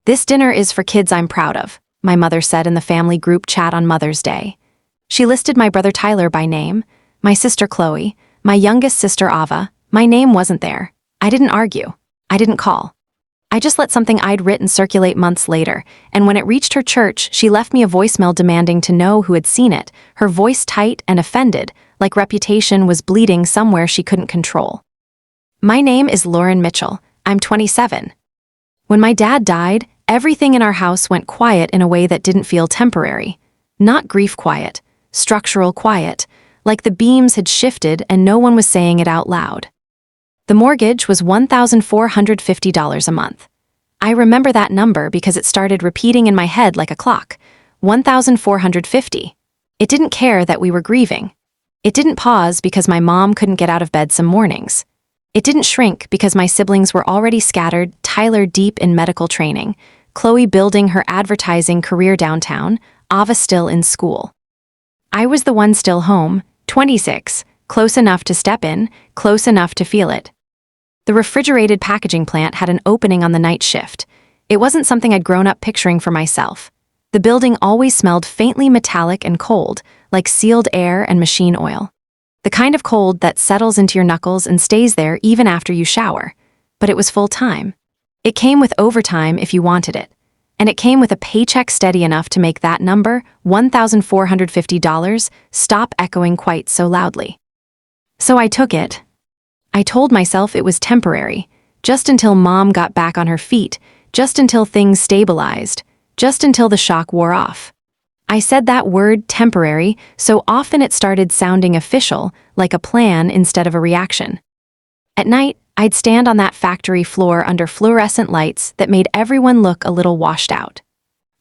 "This dinner is for kids I'm proud of," my mother said in the family group chat on Mother's Day. She listed my brother Tyler by name, my sister Chloe, my youngest sister Ava. My name wasn't there. I didn't argue. I didn't call. I just let something I'd written circulate months later, and when it reached her church, she left me a voicemail demanding to know who had seen it, her voice tight and offended, like reputation was bleeding somewhere she couldn't control. "My name is Lauren Mitchell. I'm 27. When my dad died, everything in our house went quiet in a way that didn't feel temporary. Not grief quiet, structural quiet, like the beams had shifted and no one was saying it out loud. The mortgage was $1,450 a month. I remember that number because it started repeating in my head like a clock. 1,450. It didn't care that we were grieving. It didn't pause because my mom couldn't get out of bed some mornings. It didn't shrink because my siblings were already scattered, Tyler deep in medical training, Chloe building her advertising career downtown, Ava still in school. I was the one still home, 26, close enough to step in, close enough to feel it. The refrigerated packaging plant had an opening on the night shift. It wasn't something I'd grown up picturing for myself. The building always smelled faintly metallic and cold, like sealed air and machine oil. The kind of cold that settles into your knuckles and stays there even after you shower. But it was full-time. It came with overtime if you wanted it. And it came with a paycheck steady enough to make that number, $1,450, stop echoing quite so loudly. So I took it. I told myself it was temporary, just until Mom got back on her feet, just until things stabilized, just until the shock wore off. I said that word, temporary, so often it started sounding official, like a plan instead of a reaction. At night, I'd stand on that factory floor under fluorescent lights that made everyone look a little washed out.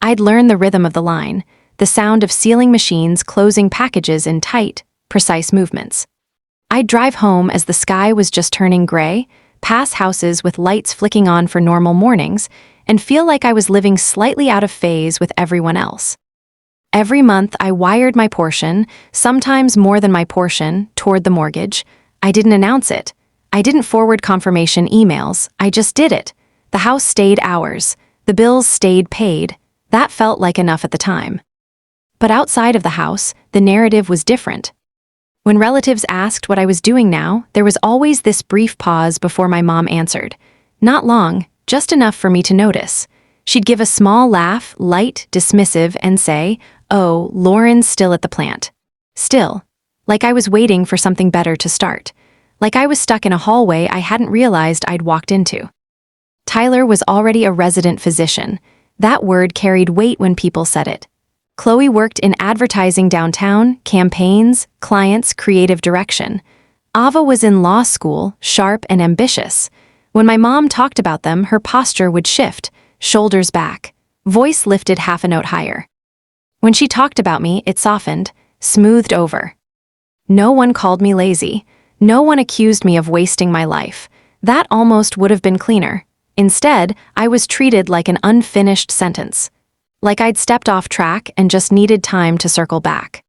I'd learn the rhythm of the line, the sound of sealing machines closing packages in tight, precise movements. I'd drive home as the sky was just turning gray, pass houses with lights flicking on for normal mornings, and feel like I was living slightly out of phase with everyone else. Every month I wired my portion, sometimes more than my portion, toward the mortgage. I didn't announce it. I didn't forward confirmation emails, I just did it. The house stayed ours. The bills stayed paid. That felt like enough at the time. But outside of the house, the narrative was different. When relatives asked what I was doing now, there was always this brief pause before my mom answered. Not long, just enough for me to notice. She'd give a small laugh, light, dismissive, and say, "Oh, Lauren's still at the plant." Still. Like I was waiting for something better to start. Like I was stuck in a hallway I hadn't realized I'd walked into. Tyler was already a resident physician. That word carried weight when people said it. Chloe worked in advertising downtown, campaigns, clients, creative direction. Ava was in law school, sharp and ambitious. When my mom talked about them, her posture would shift, shoulders back, voice lifted half a note higher. When she talked about me, it softened, smoothed over. No one called me lazy. No one accused me of wasting my life. That almost would have been cleaner. Instead, I was treated like an unfinished sentence. Like I'd stepped off track and just needed time to circle back.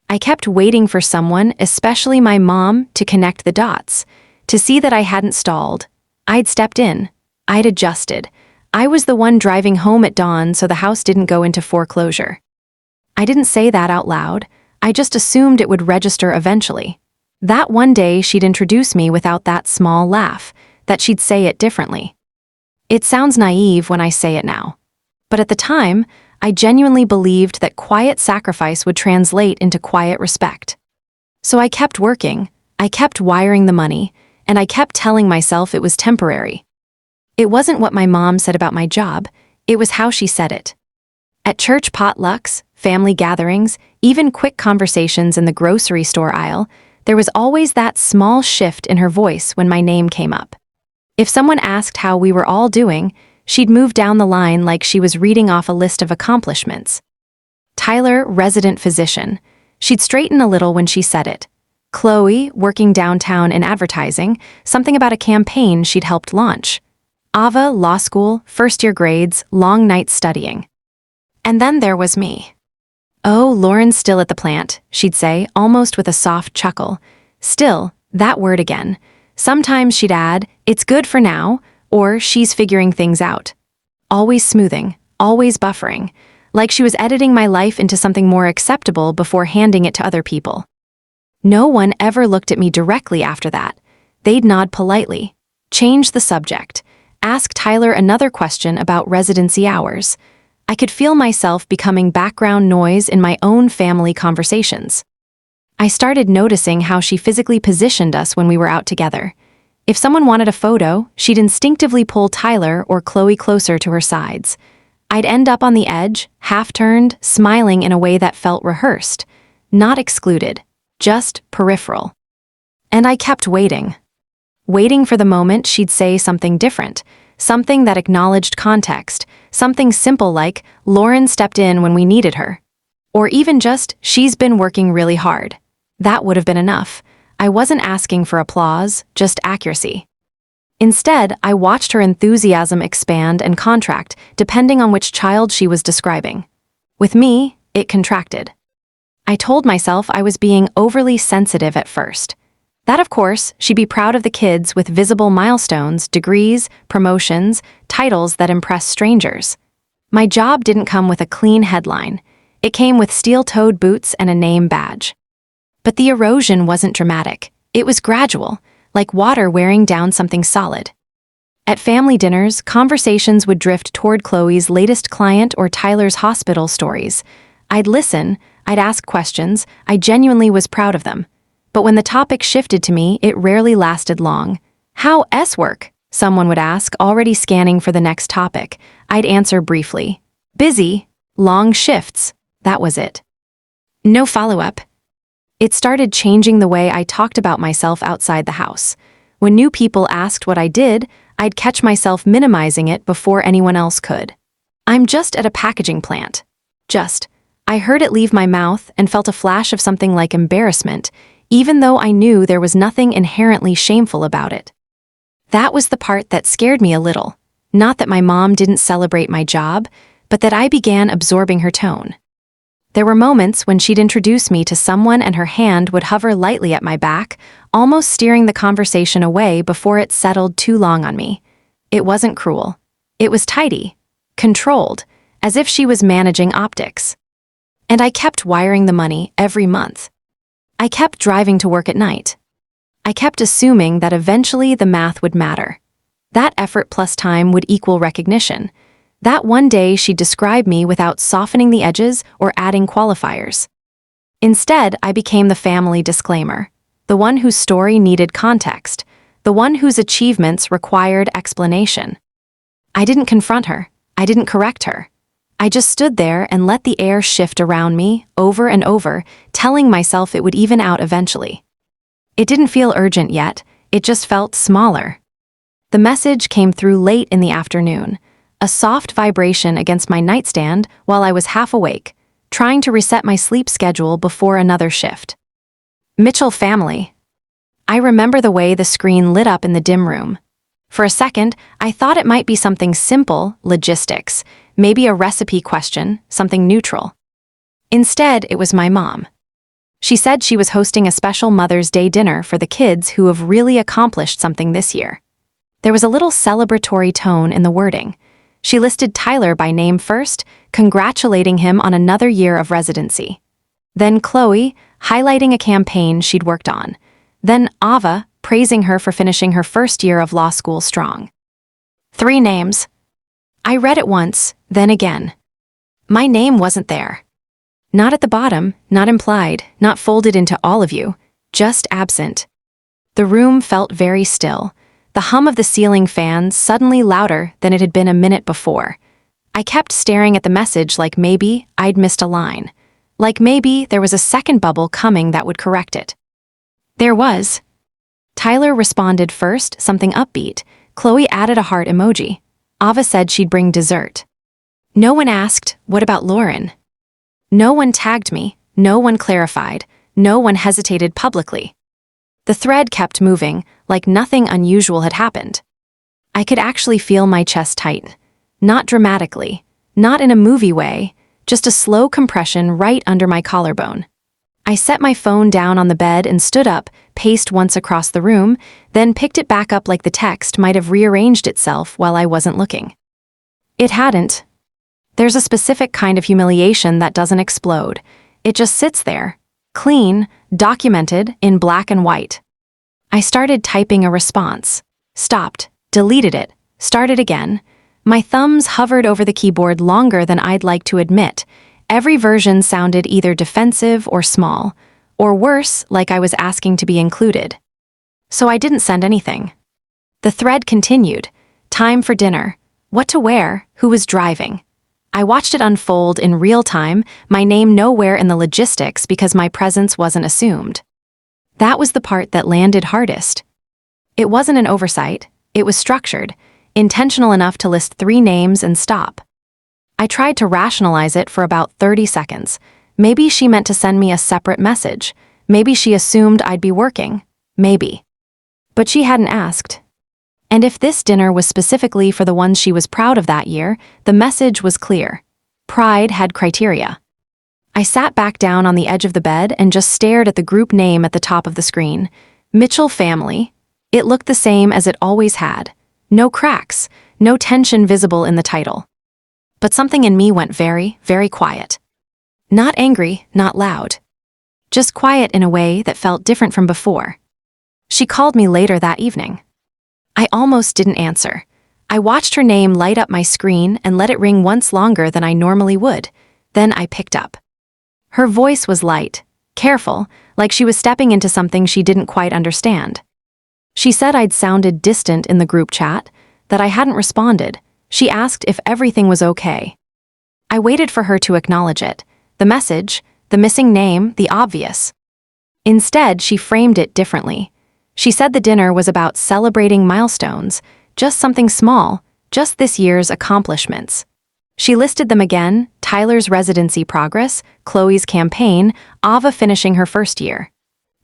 I kept waiting for someone, especially my mom, to connect the dots, to see that I hadn't stalled. I'd stepped in. I'd adjusted. I was the one driving home at dawn so the house didn't go into foreclosure. I didn't say that out loud. I just assumed it would register eventually. That one day she'd introduce me without that small laugh, that she'd say it differently. It sounds naive when I say it now. But at the time, I genuinely believed that quiet sacrifice would translate into quiet respect. So I kept working, I kept wiring the money, and I kept telling myself it was temporary. It wasn't what my mom said about my job, it was how she said it. At church potlucks, family gatherings, even quick conversations in the grocery store aisle, there was always that small shift in her voice when my name came up. If someone asked how we were all doing, she'd move down the line like she was reading off a list of accomplishments. Tyler, resident physician. She'd straighten a little when she said it. Chloe, working downtown in advertising, something about a campaign she'd helped launch. Ava, law school, first-year grades, long nights studying. And then there was me. "Oh, Lauren's still at the plant," she'd say, almost with a soft chuckle. Still, that word again. Sometimes she'd add, "It's good for now," or "She's figuring things out." always smoothing, always buffering, like she was editing my life into something more acceptable before handing it to other people. No one ever looked at me directly after that. They'd nod politely, change the subject, ask Tyler another question about residency hours. I could feel myself becoming background noise in my own family conversations. I started noticing how she physically positioned us when we were out together. If someone wanted a photo, she'd instinctively pull Tyler or Chloe closer to her sides. I'd end up on the edge, half-turned, smiling in a way that felt rehearsed, not excluded, just peripheral. And I kept waiting. Waiting for the moment she'd say something different, something that acknowledged context, something simple like, Lauren stepped in when we needed her. Or even just, she's been working really hard. That would have been enough. I wasn't asking for applause, just accuracy. Instead, I watched her enthusiasm expand and contract, depending on which child she was describing. With me, it contracted. I told myself I was being overly sensitive at first. That, of course, she'd be proud of the kids with visible milestones, degrees, promotions, titles that impress strangers. My job didn't come with a clean headline. It came with steel-toed boots and a name badge. But the erosion wasn't dramatic. It was gradual, like water wearing down something solid. At family dinners, conversations would drift toward Chloe's latest client or Tyler's hospital stories. I'd listen, I'd ask questions, I genuinely was proud of them. But when the topic shifted to me, it rarely lasted long. How's work? Someone would ask, already scanning for the next topic. I'd answer briefly. Busy, long shifts, that was it. No follow-up. It started changing the way I talked about myself outside the house. When new people asked what I did, I'd catch myself minimizing it before anyone else could. I'm just at a packaging plant. Just. I heard it leave my mouth and felt a flash of something like embarrassment, even though I knew there was nothing inherently shameful about it. That was the part that scared me a little. Not that my mom didn't celebrate my job, but that I began absorbing her tone. There were moments when she'd introduce me to someone and her hand would hover lightly at my back, almost steering the conversation away before it settled too long on me. It wasn't cruel. It was tidy, controlled, as if she was managing optics. And I kept wiring the money every month. I kept driving to work at night. I kept assuming that eventually the math would matter. That effort plus time would equal recognition. That one day she'd describe me without softening the edges or adding qualifiers. Instead, I became the family disclaimer, the one whose story needed context, the one whose achievements required explanation. I didn't confront her. I didn't correct her. I just stood there and let the air shift around me, over and over, telling myself it would even out eventually. It didn't feel urgent yet, it just felt smaller. The message came through late in the afternoon, a soft vibration against my nightstand while I was half awake, trying to reset my sleep schedule before another shift. Mitchell family. I remember the way the screen lit up in the dim room. For a second, I thought it might be something simple, logistics, maybe a recipe question, something neutral. Instead, it was my mom. She said she was hosting a special Mother's Day dinner for the kids who have really accomplished something this year. There was a little celebratory tone in the wording. She listed Tyler by name first, congratulating him on another year of residency. Then Chloe, highlighting a campaign she'd worked on. Then Ava, praising her for finishing her first year of law school strong. 3 names. I read it once, then again. My name wasn't there. Not at the bottom, not implied, not folded into all of you, just absent. The room felt very still. The hum of the ceiling fans suddenly louder than it had been a minute before. I kept staring at the message like maybe I'd missed a line. Like maybe there was a second bubble coming that would correct it. There was. Tyler responded first, something upbeat. Chloe added a heart emoji. Ava said she'd bring dessert. No one asked, what about Lauren? No one tagged me, no one clarified, no one hesitated publicly. The thread kept moving, like nothing unusual had happened. I could actually feel my chest tighten. Not dramatically, not in a movie way, just a slow compression right under my collarbone. I set my phone down on the bed and stood up, paced once across the room, then picked it back up like the text might have rearranged itself while I wasn't looking. It hadn't. There's a specific kind of humiliation that doesn't explode. It just sits there, clean, documented, in black and white. I started typing a response, stopped, deleted it, started again. My thumbs hovered over the keyboard longer than I'd like to admit. Every version sounded either defensive or small, or worse, like I was asking to be included. So I didn't send anything. The thread continued. Time for dinner. What to wear, who was driving. I watched it unfold in real time, my name nowhere in the logistics because my presence wasn't assumed. That was the part that landed hardest. It wasn't an oversight, it was structured, intentional enough to list 3 names and stop. I tried to rationalize it for about 30 seconds. Maybe she meant to send me a separate message. Maybe she assumed I'd be working. Maybe. But she hadn't asked. And if this dinner was specifically for the ones she was proud of that year, the message was clear. Pride had criteria. I sat back down on the edge of the bed and just stared at the group name at the top of the screen. Mitchell Family. It looked the same as it always had. No cracks, no tension visible in the title. But something in me went very, very quiet. Not angry, not loud. Just quiet in a way that felt different from before. She called me later that evening. I almost didn't answer. I watched her name light up my screen and let it ring once longer than I normally would. Then I picked up. Her voice was light, careful, like she was stepping into something she didn't quite understand. She said I'd sounded distant in the group chat, that I hadn't responded. She asked if everything was okay. I waited for her to acknowledge it. The message, the missing name, the obvious. Instead, she framed it differently. She said the dinner was about celebrating milestones, just something small, just this year's accomplishments. She listed them again: Tyler's residency progress, Chloe's campaign, Ava finishing her first year.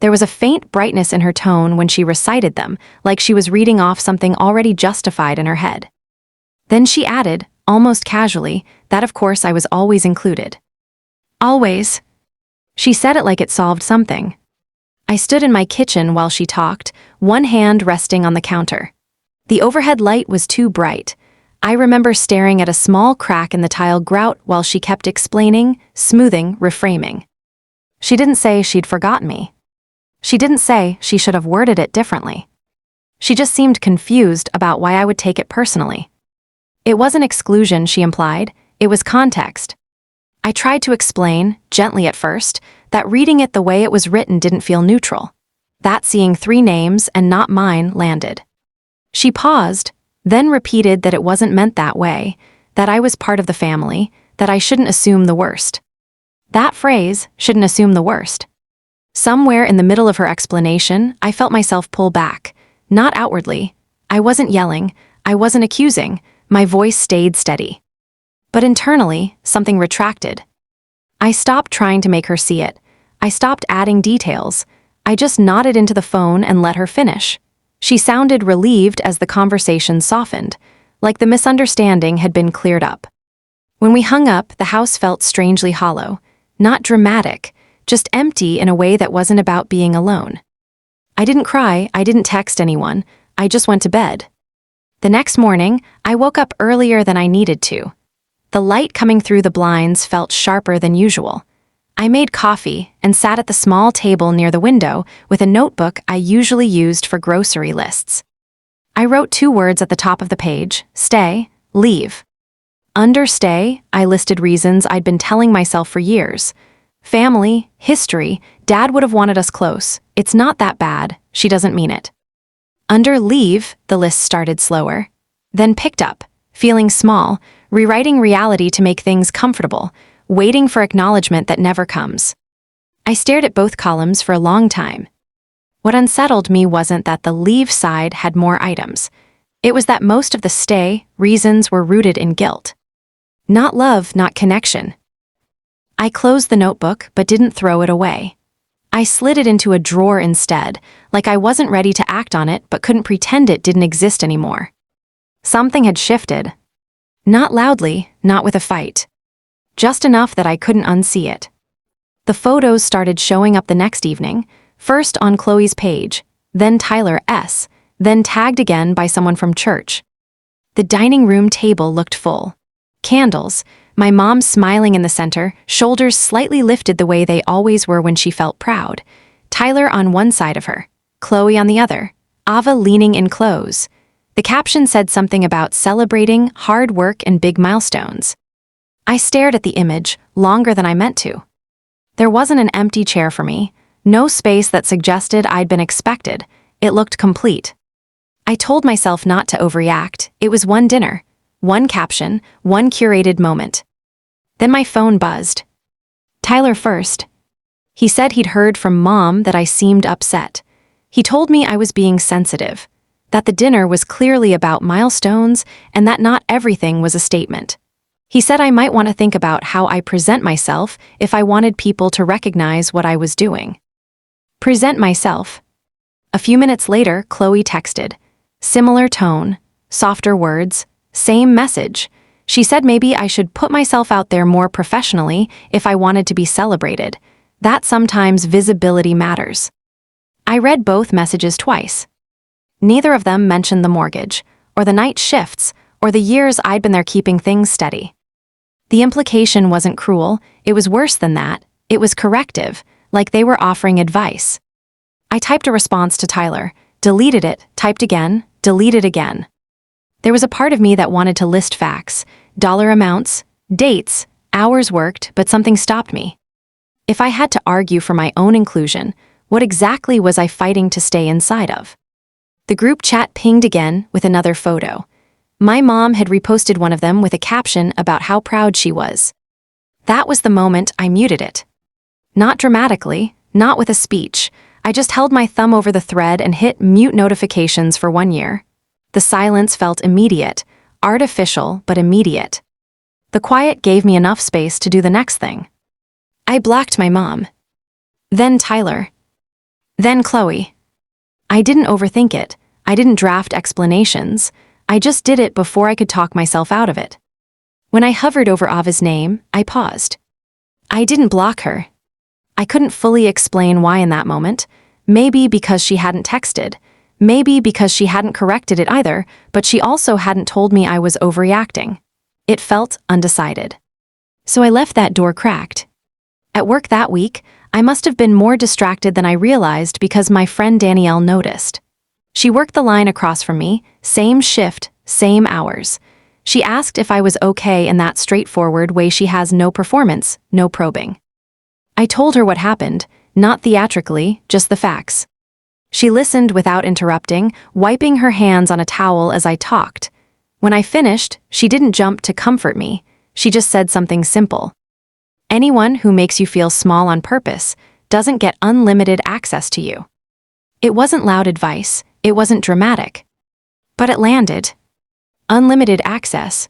There was a faint brightness in her tone when she recited them, like she was reading off something already justified in her head. Then she added, almost casually, that of course I was always included. Always. She said it like it solved something. I stood in my kitchen while she talked, one hand resting on the counter. The overhead light was too bright. I remember staring at a small crack in the tile grout while she kept explaining, smoothing, reframing. She didn't say she'd forgotten me. She didn't say she should have worded it differently. She just seemed confused about why I would take it personally. It wasn't exclusion, she implied, it was context. I tried to explain, gently at first, that reading it the way it was written didn't feel neutral. That seeing 3 names and not mine landed. She paused, then repeated that it wasn't meant that way, that I was part of the family, that I shouldn't assume the worst. That phrase, shouldn't assume the worst. Somewhere in the middle of her explanation, I felt myself pull back, not outwardly. I wasn't yelling, I wasn't accusing, my voice stayed steady. But internally, something retracted. I stopped trying to make her see it. I stopped adding details. I just nodded into the phone and let her finish. She sounded relieved as the conversation softened, like the misunderstanding had been cleared up. When we hung up, the house felt strangely hollow, not dramatic, just empty in a way that wasn't about being alone. I didn't cry, I didn't text anyone, I just went to bed. The next morning, I woke up earlier than I needed to. The light coming through the blinds felt sharper than usual. I made coffee and sat at the small table near the window with a notebook I usually used for grocery lists. I wrote 2 words at the top of the page: stay, leave. Under stay, I listed reasons I'd been telling myself for years. Family, history, Dad would have wanted us close. It's not that bad, she doesn't mean it. Under leave, the list started slower, then picked up, feeling small, rewriting reality to make things comfortable, waiting for acknowledgement that never comes. I stared at both columns for a long time. What unsettled me wasn't that the leave side had more items. It was that most of the stay reasons were rooted in guilt. Not love, not connection. I closed the notebook but didn't throw it away. I slid it into a drawer instead, like I wasn't ready to act on it but couldn't pretend it didn't exist anymore. Something had shifted. Not loudly, not with a fight. Just enough that I couldn't unsee it. The photos started showing up the next evening, first on Chloe's page, then Tyler S., then tagged again by someone from church. The dining room table looked full. Candles, my mom smiling in the center, shoulders slightly lifted the way they always were when she felt proud. Tyler on one side of her, Chloe on the other, Ava leaning in close. The caption said something about celebrating hard work and big milestones. I stared at the image longer than I meant to. There wasn't an empty chair for me, no space that suggested I'd been expected. It looked complete. I told myself not to overreact. It was one dinner, one caption, one curated moment. Then my phone buzzed. Tyler first. He said he'd heard from Mom that I seemed upset. He told me I was being sensitive, that the dinner was clearly about milestones and that not everything was a statement. He said I might want to think about how I present myself if I wanted people to recognize what I was doing. Present myself. A few minutes later, Chloe texted. Similar tone, softer words, same message. She said maybe I should put myself out there more professionally if I wanted to be celebrated. That sometimes visibility matters. I read both messages twice. Neither of them mentioned the mortgage, or the night shifts, or the years I'd been there keeping things steady. The implication wasn't cruel, it was worse than that. It was corrective, like they were offering advice. I typed a response to Tyler, deleted it, typed again, deleted again. There was a part of me that wanted to list facts, dollar amounts, dates, hours worked, but something stopped me. If I had to argue for my own inclusion, what exactly was I fighting to stay inside of? The group chat pinged again with another photo. My mom had reposted one of them with a caption about how proud she was. That was the moment I muted it. Not dramatically, not with a speech. I just held my thumb over the thread and hit mute notifications for 1 year. The silence felt immediate, artificial but immediate. The quiet gave me enough space to do the next thing. I blocked my mom. Then Tyler. Then Chloe. I didn't overthink it. I didn't draft explanations. I just did it before I could talk myself out of it. When I hovered over Ava's name, I paused. I didn't block her. I couldn't fully explain why in that moment. Maybe because she hadn't texted. Maybe because she hadn't corrected it either, but she also hadn't told me I was overreacting. It felt undecided. So I left that door cracked. At work that week, I must have been more distracted than I realized because my friend Danielle noticed. She worked the line across from me, same shift, same hours. She asked if I was okay in that straightforward way she has no performance, no probing. I told her what happened, not theatrically, just the facts. She listened without interrupting, wiping her hands on a towel as I talked. When I finished, she didn't jump to comfort me. She just said something simple. Anyone who makes you feel small on purpose doesn't get unlimited access to you. It wasn't loud advice, it wasn't dramatic. But it landed. Unlimited access.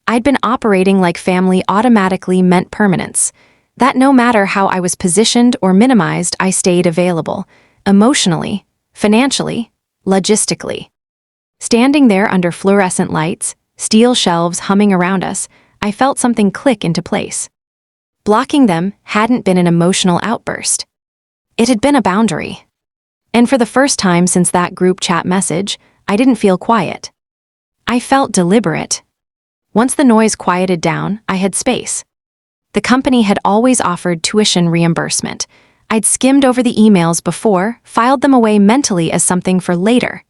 I'd been operating like family automatically meant permanence. That no matter how I was positioned or minimized, I stayed available. Emotionally, financially, logistically. Standing there under fluorescent lights, steel shelves humming around us, I felt something click into place. Blocking them hadn't been an emotional outburst. It had been a boundary. And for the first time since that group chat message, I didn't feel quiet. I felt deliberate. Once the noise quieted down, I had space. The company had always offered tuition reimbursement. I'd skimmed over the emails before, filed them away mentally as something for later.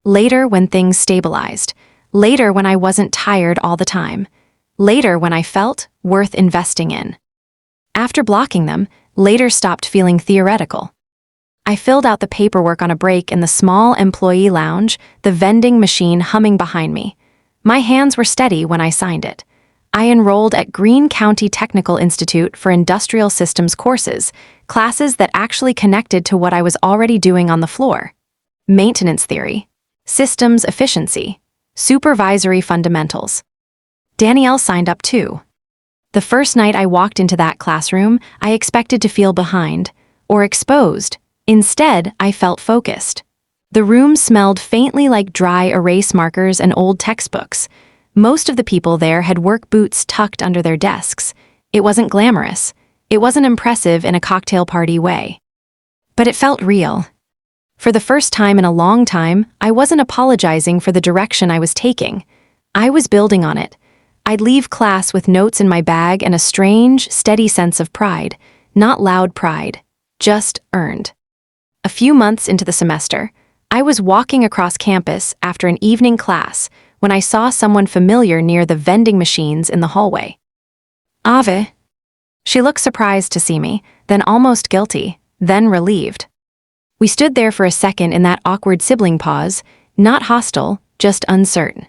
Later when things stabilized. Later when I wasn't tired all the time. Later when I felt worth investing in. After blocking them, later stopped feeling theoretical. I filled out the paperwork on a break in the small employee lounge, the vending machine humming behind me. My hands were steady when I signed it. I enrolled at Greene County Technical Institute for Industrial Systems courses, classes that actually connected to what I was already doing on the floor. Maintenance theory, systems efficiency, supervisory fundamentals. Danielle signed up too. The first night I walked into that classroom, I expected to feel behind, or exposed. Instead, I felt focused. The room smelled faintly like dry erase markers and old textbooks. Most of the people there had work boots tucked under their desks. It wasn't glamorous. It wasn't impressive in a cocktail party way. But it felt real. For the first time in a long time, I wasn't apologizing for the direction I was taking. I was building on it. I'd leave class with notes in my bag and a strange, steady sense of pride. Not loud pride, just earned. A few months into the semester, I was walking across campus after an evening class when I saw someone familiar near the vending machines in the hallway. Ave. She looked surprised to see me, then almost guilty, then relieved. We stood there for a second in that awkward sibling pause, not hostile, just uncertain.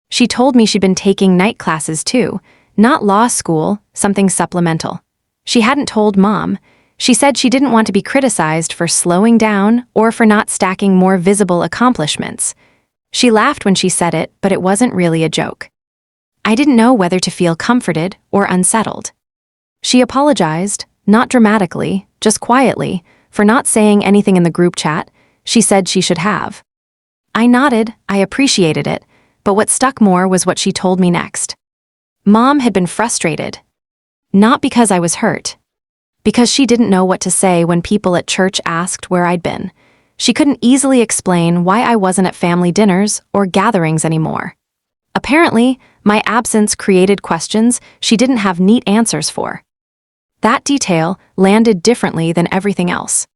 She told me she'd been taking night classes too, not law school, something supplemental. She hadn't told Mom. She said she didn't want to be criticized for slowing down or for not stacking more visible accomplishments. She laughed when she said it, but it wasn't really a joke. I didn't know whether to feel comforted or unsettled. She apologized, not dramatically, just quietly, for not saying anything in the group chat she said she should have. I nodded, I appreciated it, but what stuck more was what she told me next. Mom had been frustrated. Not because I was hurt. Because she didn't know what to say when people at church asked where I'd been. She couldn't easily explain why I wasn't at family dinners or gatherings anymore. Apparently, my absence created questions she didn't have neat answers for. That detail landed differently than everything else.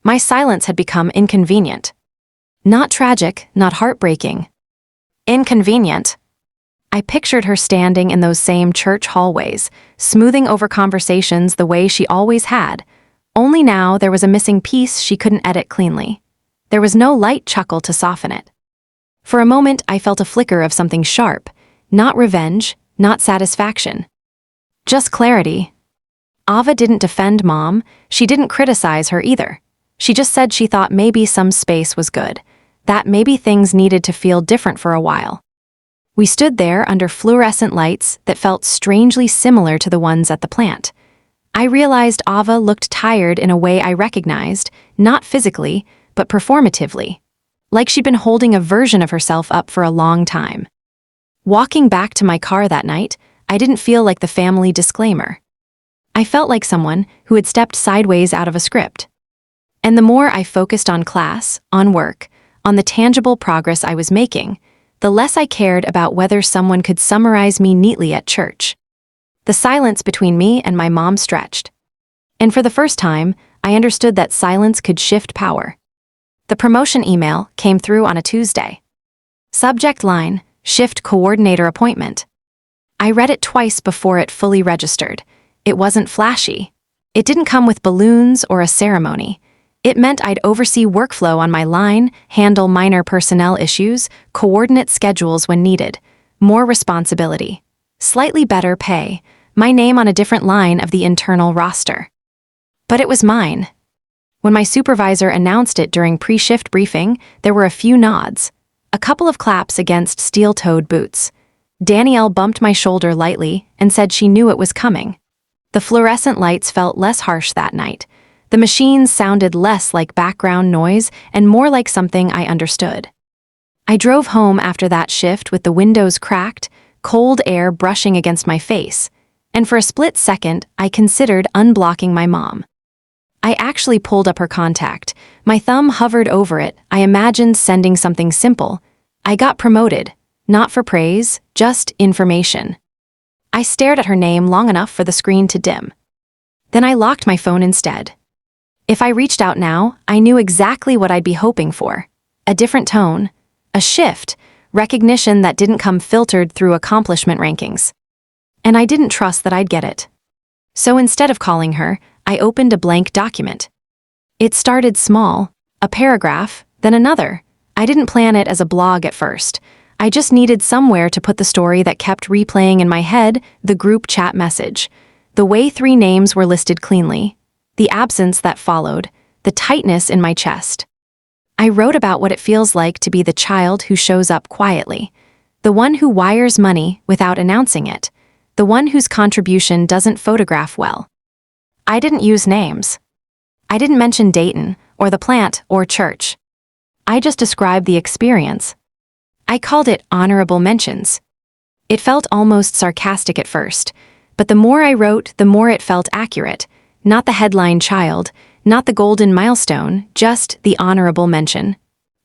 My silence had become inconvenient. Not tragic, not heartbreaking. Inconvenient. I pictured her standing in those same church hallways, smoothing over conversations the way she always had, only now there was a missing piece she couldn't edit cleanly. There was no light chuckle to soften it. For a moment I felt a flicker of something sharp, not revenge, not satisfaction. Just clarity. Ava didn't defend Mom, she didn't criticize her either. She just said she thought maybe some space was good, that maybe things needed to feel different for a while. We stood there under fluorescent lights that felt strangely similar to the ones at the plant. I realized Ava looked tired in a way I recognized, not physically, but performatively. Like she'd been holding a version of herself up for a long time. Walking back to my car that night, I didn't feel like the family disclaimer. I felt like someone who had stepped sideways out of a script. And the more I focused on class, on work, on the tangible progress I was making, the less I cared about whether someone could summarize me neatly at church. The silence between me and my mom stretched. And for the first time, I understood that silence could shift power. The promotion email came through on a Tuesday. Subject line, shift coordinator appointment. I read it twice before it fully registered. It wasn't flashy. It didn't come with balloons or a ceremony. It meant I'd oversee workflow on my line, handle minor personnel issues, coordinate schedules when needed. More responsibility. Slightly better pay. My name on a different line of the internal roster. But it was mine. When my supervisor announced it during pre-shift briefing, there were a few nods. A couple of claps against steel-toed boots. Danielle bumped my shoulder lightly and said she knew it was coming. The fluorescent lights felt less harsh that night. The machines sounded less like background noise and more like something I understood. I drove home after that shift with the windows cracked, cold air brushing against my face, and for a split second I considered unblocking my mom. I actually pulled up her contact. My thumb hovered over it. I imagined sending something simple. I got promoted, not for praise, just information. I stared at her name long enough for the screen to dim. Then I locked my phone instead. If I reached out now, I knew exactly what I'd be hoping for. A different tone, a shift, recognition that didn't come filtered through accomplishment rankings. And I didn't trust that I'd get it. So instead of calling her, I opened a blank document. It started small, a paragraph, then another. I didn't plan it as a blog at first. I just needed somewhere to put the story that kept replaying in my head, the group chat message. The way 3 names were listed cleanly. The absence that followed, the tightness in my chest. I wrote about what it feels like to be the child who shows up quietly, the one who wires money without announcing it, the one whose contribution doesn't photograph well. I didn't use names. I didn't mention Dayton, or the plant, or church. I just described the experience. I called it honorable mentions. It felt almost sarcastic at first, but the more I wrote, the more it felt accurate. Not the headline child, not the golden milestone, just the honorable mention.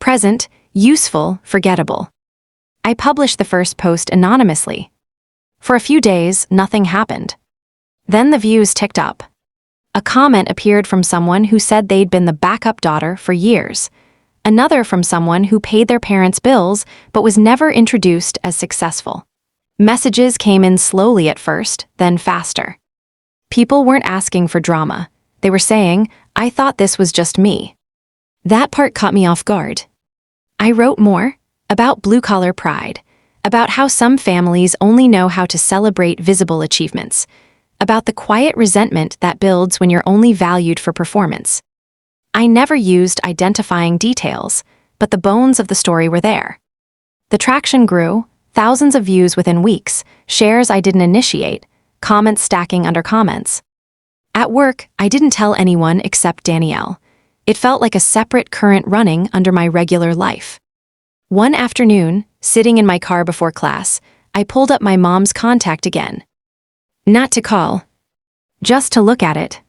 Present, useful, forgettable. I published the first post anonymously. For a few days, nothing happened. Then the views ticked up. A comment appeared from someone who said they'd been the backup daughter for years. Another from someone who paid their parents' bills but was never introduced as successful. Messages came in slowly at first, then faster. People weren't asking for drama. They were saying, "I thought this was just me." That part caught me off guard. I wrote more about blue-collar pride, about how some families only know how to celebrate visible achievements, about the quiet resentment that builds when you're only valued for performance. I never used identifying details, but the bones of the story were there. The traction grew, thousands of views within weeks, shares I didn't initiate, comments stacking under comments. At work, I didn't tell anyone except Danielle. It felt like a separate current running under my regular life. One afternoon, sitting in my car before class, I pulled up my mom's contact again. Not to call, just to look at it.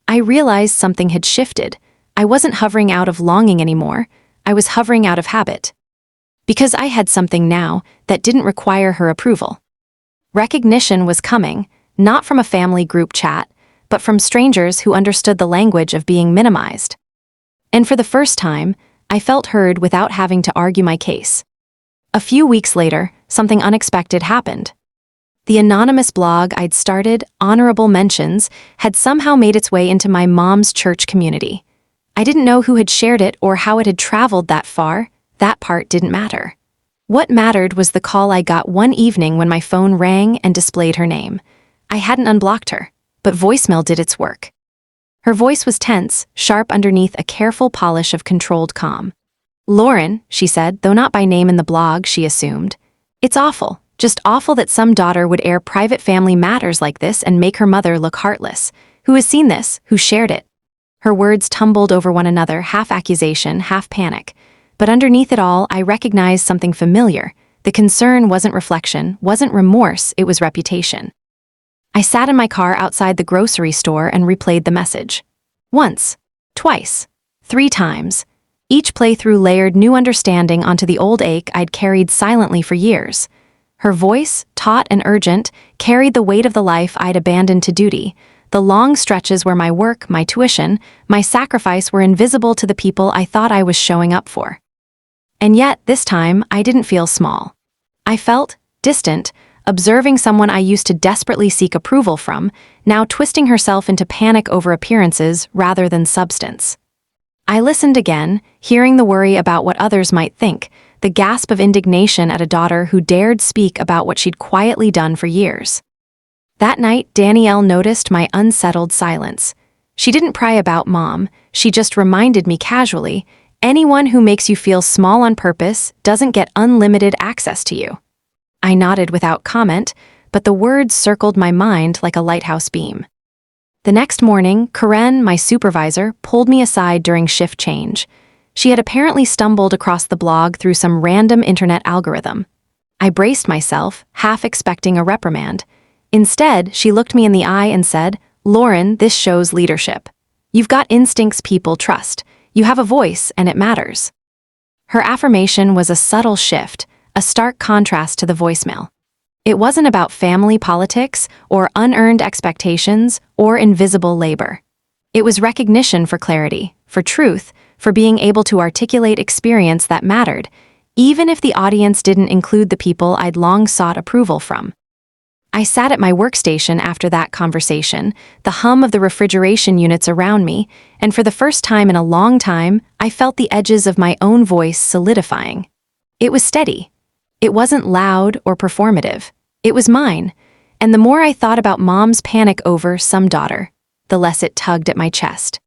I realized something had shifted. I wasn't hovering out of longing anymore, I was hovering out of habit. Because I had something now that didn't require her approval. Recognition was coming, not from a family group chat, but from strangers who understood the language of being minimized. And for the first time, I felt heard without having to argue my case. A few weeks later, something unexpected happened. The anonymous blog I'd started, Honorable Mentions, had somehow made its way into my mom's church community. I didn't know who had shared it or how it had traveled that far. That part didn't matter. What mattered was the call I got one evening when my phone rang and displayed her name. I hadn't unblocked her, but voicemail did its work. Her voice was tense, sharp underneath a careful polish of controlled calm. "Lauren," she said, though not by name in the blog, she assumed. "It's awful, just awful that some daughter would air private family matters like this and make her mother look heartless. Who has seen this? Who shared it?" Her words tumbled over one another, half accusation, half panic. But underneath it all, I recognized something familiar. The concern wasn't reflection, wasn't remorse, it was reputation. I sat in my car outside the grocery store and replayed the message. Once, twice, 3 times. Each playthrough layered new understanding onto the old ache I'd carried silently for years. Her voice, taut and urgent, carried the weight of the life I'd abandoned to duty. The long stretches where my work, my tuition, my sacrifice were invisible to the people I thought I was showing up for. And yet, this time, I didn't feel small. I felt distant, observing someone I used to desperately seek approval from, now twisting herself into panic over appearances rather than substance. I listened again, hearing the worry about what others might think, the gasp of indignation at a daughter who dared speak about what she'd quietly done for years. That night, Danielle noticed my unsettled silence. She didn't pry about Mom, she just reminded me casually, "Anyone who makes you feel small on purpose doesn't get unlimited access to you." I nodded without comment, but the words circled my mind like a lighthouse beam. The next morning, Karen, my supervisor, pulled me aside during shift change. She had apparently stumbled across the blog through some random internet algorithm. I braced myself, half expecting a reprimand. Instead, she looked me in the eye and said, "Lauren, this shows leadership. You've got instincts people trust. You have a voice, and it matters." Her affirmation was a subtle shift, a stark contrast to the voicemail. It wasn't about family politics, or unearned expectations, or invisible labor. It was recognition for clarity, for truth, for being able to articulate experience that mattered, even if the audience didn't include the people I'd long sought approval from. I sat at my workstation after that conversation, the hum of the refrigeration units around me, and for the first time in a long time, I felt the edges of my own voice solidifying. It was steady. It wasn't loud or performative. It was mine, and the more I thought about Mom's panic over some daughter, the less it tugged at my chest.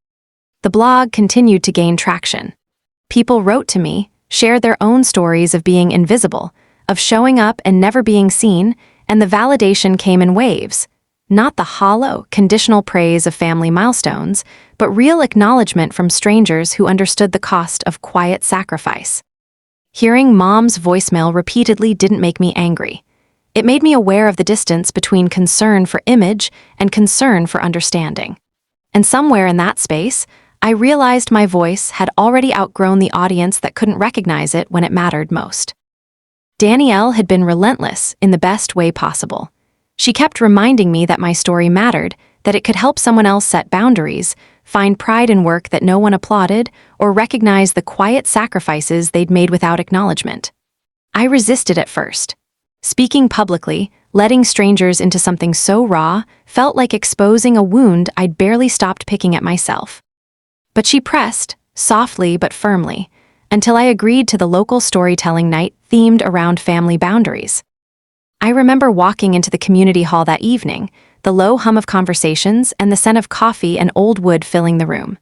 The blog continued to gain traction. People wrote to me, shared their own stories of being invisible, of showing up and never being seen, and the validation came in waves, not the hollow, conditional praise of family milestones, but real acknowledgement from strangers who understood the cost of quiet sacrifice. Hearing Mom's voicemail repeatedly didn't make me angry. It made me aware of the distance between concern for image and concern for understanding. And somewhere in that space, I realized my voice had already outgrown the audience that couldn't recognize it when it mattered most. Danielle had been relentless in the best way possible. She kept reminding me that my story mattered, that it could help someone else set boundaries, find pride in work that no one applauded, or recognize the quiet sacrifices they'd made without acknowledgement. I resisted at first. Speaking publicly, letting strangers into something so raw, felt like exposing a wound I'd barely stopped picking at myself. But she pressed, softly but firmly, until I agreed to the local storytelling night themed around family boundaries. I remember walking into the community hall that evening, the low hum of conversations and the scent of coffee and old wood filling the room.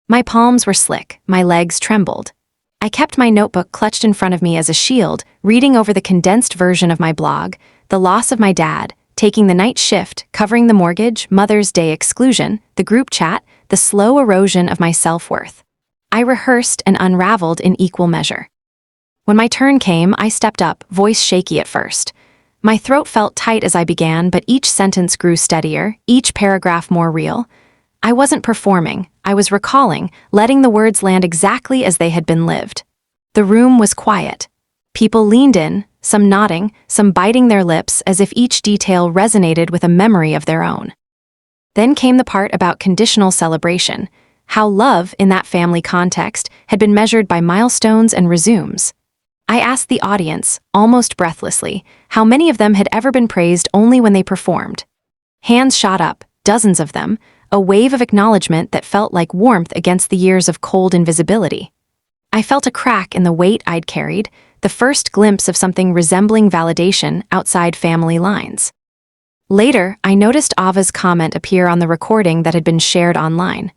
My palms were slick, my legs trembled. I kept my notebook clutched in front of me as a shield, reading over the condensed version of my blog, the loss of my dad, taking the night shift, covering the mortgage, Mother's Day exclusion, the group chat, the slow erosion of my self-worth. I rehearsed and unraveled in equal measure. When my turn came, I stepped up, voice shaky at first. My throat felt tight as I began, but each sentence grew steadier, each paragraph more real. I wasn't performing, I was recalling, letting the words land exactly as they had been lived. The room was quiet. People leaned in, some nodding, some biting their lips as if each detail resonated with a memory of their own. Then came the part about conditional celebration, how love, in that family context, had been measured by milestones and resumes. I asked the audience, almost breathlessly, how many of them had ever been praised only when they performed. Hands shot up, dozens of them, a wave of acknowledgement that felt like warmth against the years of cold invisibility. I felt a crack in the weight I'd carried, the first glimpse of something resembling validation outside family lines. Later, I noticed Ava's comment appear on the recording that had been shared online.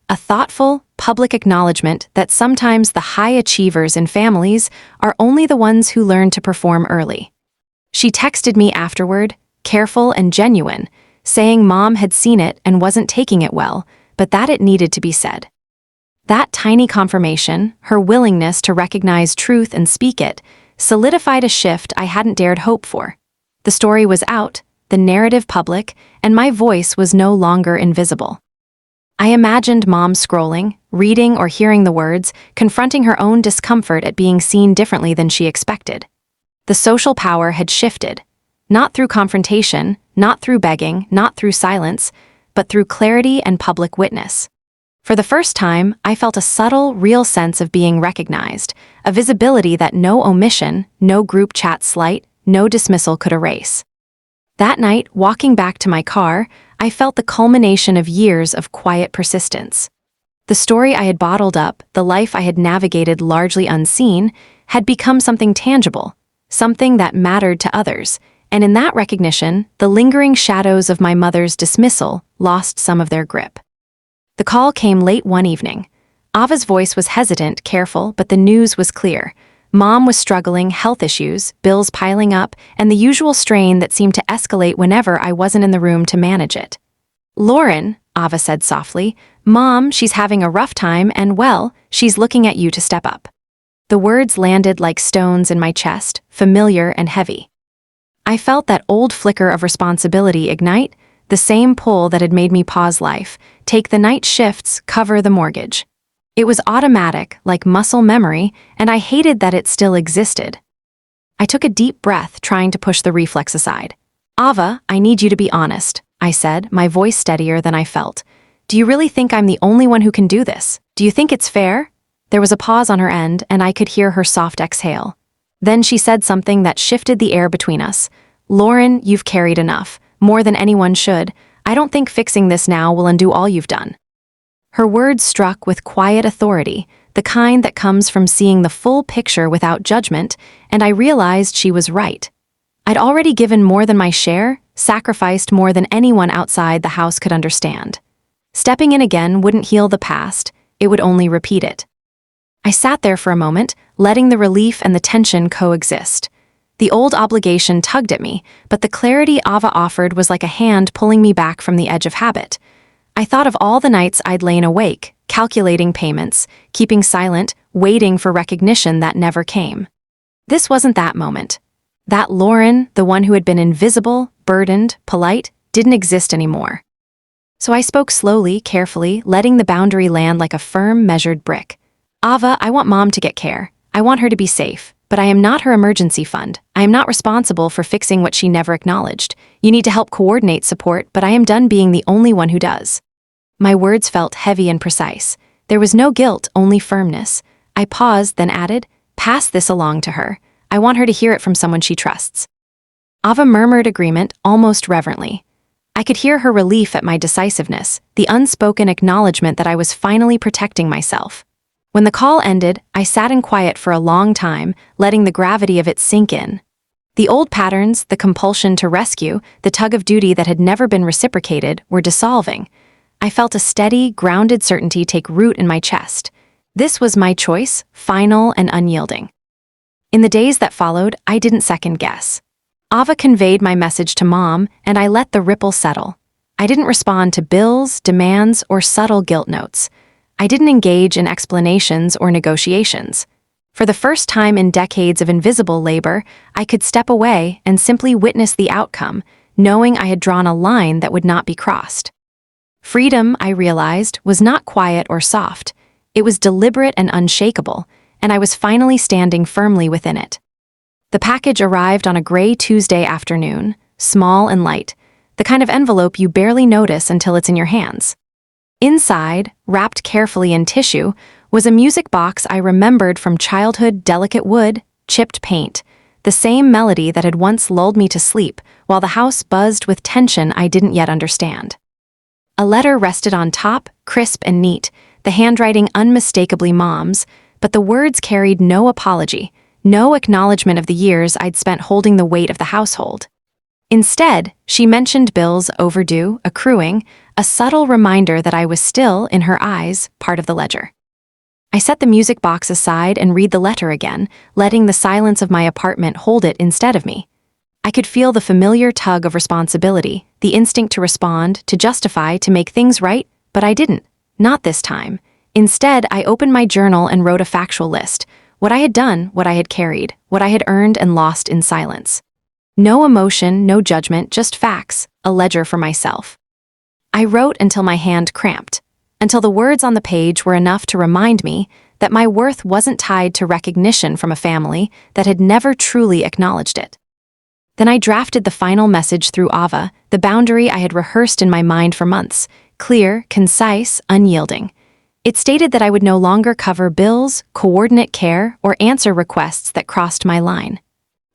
A thoughtful, public acknowledgement that sometimes the high achievers in families are only the ones who learn to perform early. She texted me afterward, careful and genuine, saying Mom had seen it and wasn't taking it well, but that it needed to be said. That tiny confirmation, her willingness to recognize truth and speak it, solidified a shift I hadn't dared hope for. The story was out, the narrative public, and my voice was no longer invisible. I imagined Mom scrolling, reading or hearing the words, confronting her own discomfort at being seen differently than she expected. The social power had shifted, not through confrontation, not through begging, not through silence, but through clarity and public witness. For the first time, I felt a subtle, real sense of being recognized, a visibility that no omission, no group chat slight, no dismissal could erase. That night, walking back to my car, I felt the culmination of years of quiet persistence. The story I had bottled up, the life I had navigated largely unseen, had become something tangible, something that mattered to others, and in that recognition, the lingering shadows of my mother's dismissal lost some of their grip. The call came late one evening. Ava's voice was hesitant, careful, but the news was clear. Mom was struggling, health issues, bills piling up, and the usual strain that seemed to escalate whenever I wasn't in the room to manage it. "Lauren," Ava said softly, "Mom, she's having a rough time and, well, she's looking at you to step up." The words landed like stones in my chest, familiar and heavy. I felt that old flicker of responsibility ignite, the same pull that had made me pause life, take the night shifts, cover the mortgage. It was automatic, like muscle memory, and I hated that it still existed. I took a deep breath, trying to push the reflex aside. "Ava, I need you to be honest," I said, my voice steadier than I felt. "Do you really think I'm the only one who can do this? Do you think it's fair?" There was a pause on her end, and I could hear her soft exhale. Then she said something that shifted the air between us. "Lauren, you've carried enough. More than anyone should. I don't think fixing this now will undo all you've done." Her words struck with quiet authority, the kind that comes from seeing the full picture without judgment, and I realized she was right. I'd already given more than my share, sacrificed more than anyone outside the house could understand. Stepping in again wouldn't heal the past, it would only repeat it. I sat there for a moment, letting the relief and the tension coexist. The old obligation tugged at me, but the clarity Ava offered was like a hand pulling me back from the edge of habit. I thought of all the nights I'd lain awake, calculating payments, keeping silent, waiting for recognition that never came. This wasn't that moment. That Lauren, the one who had been invisible, burdened, polite, didn't exist anymore. So I spoke slowly, carefully, letting the boundary land like a firm, measured brick. "Ava, I want Mom to get care. I want her to be safe. But I am not her emergency fund. I am not responsible for fixing what she never acknowledged. You need to help coordinate support, but I am done being the only one who does." My words felt heavy and precise. There was no guilt, only firmness. I paused, then added, "Pass this along to her. I want her to hear it from someone she trusts." Ava murmured agreement, almost reverently. I could hear her relief at my decisiveness, the unspoken acknowledgement that I was finally protecting myself. When the call ended, I sat in quiet for a long time, letting the gravity of it sink in. The old patterns, the compulsion to rescue, the tug of duty that had never been reciprocated, were dissolving. I felt a steady, grounded certainty take root in my chest. This was my choice, final and unyielding. In the days that followed, I didn't second guess. Ava conveyed my message to Mom, and I let the ripple settle. I didn't respond to bills, demands, or subtle guilt notes. I didn't engage in explanations or negotiations. For the first time in decades of invisible labor, I could step away and simply witness the outcome, knowing I had drawn a line that would not be crossed. Freedom, I realized, was not quiet or soft. It was deliberate and unshakable, and I was finally standing firmly within it. The package arrived on a gray Tuesday afternoon, small and light, the kind of envelope you barely notice until it's in your hands. Inside, wrapped carefully in tissue, was a music box I remembered from childhood: delicate wood, chipped paint, the same melody that had once lulled me to sleep while the house buzzed with tension I didn't yet understand. A letter rested on top, crisp and neat, the handwriting unmistakably Mom's, but the words carried no apology, no acknowledgement of the years I'd spent holding the weight of the household. Instead, she mentioned bills overdue, accruing, a subtle reminder that I was still, in her eyes, part of the ledger. I set the music box aside and read the letter again, letting the silence of my apartment hold it instead of me. I could feel the familiar tug of responsibility, the instinct to respond, to justify, to make things right, but I didn't. Not this time. Instead, I opened my journal and wrote a factual list: what I had done, what I had carried, what I had earned and lost in silence. No emotion, no judgment, just facts, a ledger for myself. I wrote until my hand cramped, until the words on the page were enough to remind me that my worth wasn't tied to recognition from a family that had never truly acknowledged it. Then I drafted the final message through Ava, the boundary I had rehearsed in my mind for months, clear, concise, unyielding. It stated that I would no longer cover bills, coordinate care, or answer requests that crossed my line.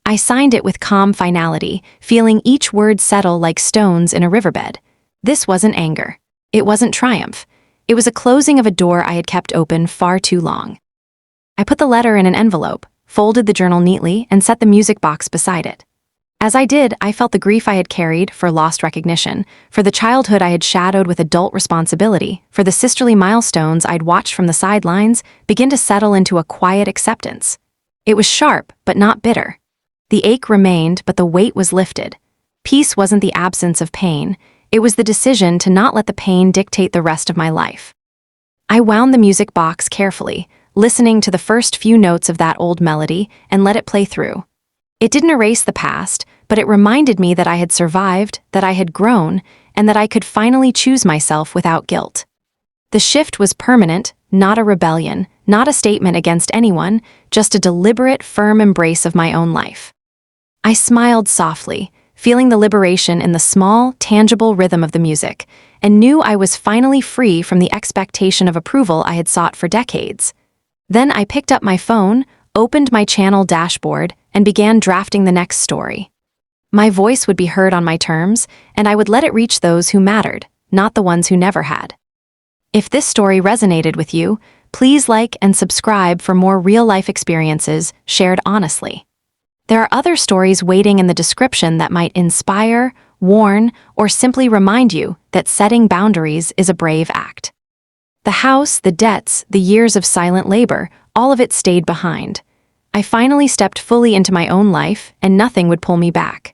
I signed it with calm finality, feeling each word settle like stones in a riverbed. This wasn't anger. It wasn't triumph. It was a closing of a door I had kept open far too long. I put the letter in an envelope, folded the journal neatly, and set the music box beside it. As I did, I felt the grief I had carried for lost recognition, for the childhood I had shadowed with adult responsibility, for the sisterly milestones I'd watched from the sidelines begin to settle into a quiet acceptance. It was sharp, but not bitter. The ache remained, but the weight was lifted. Peace wasn't the absence of pain. It was the decision to not let the pain dictate the rest of my life. I wound the music box carefully, listening to the first few notes of that old melody, and let it play through. It didn't erase the past, but it reminded me that I had survived, that I had grown, and that I could finally choose myself without guilt. The shift was permanent, not a rebellion, not a statement against anyone, just a deliberate, firm embrace of my own life. I smiled softly, feeling the liberation in the small, tangible rhythm of the music, and knew I was finally free from the expectation of approval I had sought for decades. Then I picked up my phone, opened my channel dashboard, and began drafting the next story. My voice would be heard on my terms, and I would let it reach those who mattered, not the ones who never had. If this story resonated with you, please like and subscribe for more real-life experiences shared honestly. There are other stories waiting in the description that might inspire, warn, or simply remind you that setting boundaries is a brave act. The house, the debts, the years of silent labor, all of it stayed behind. I finally stepped fully into my own life, and nothing would pull me back.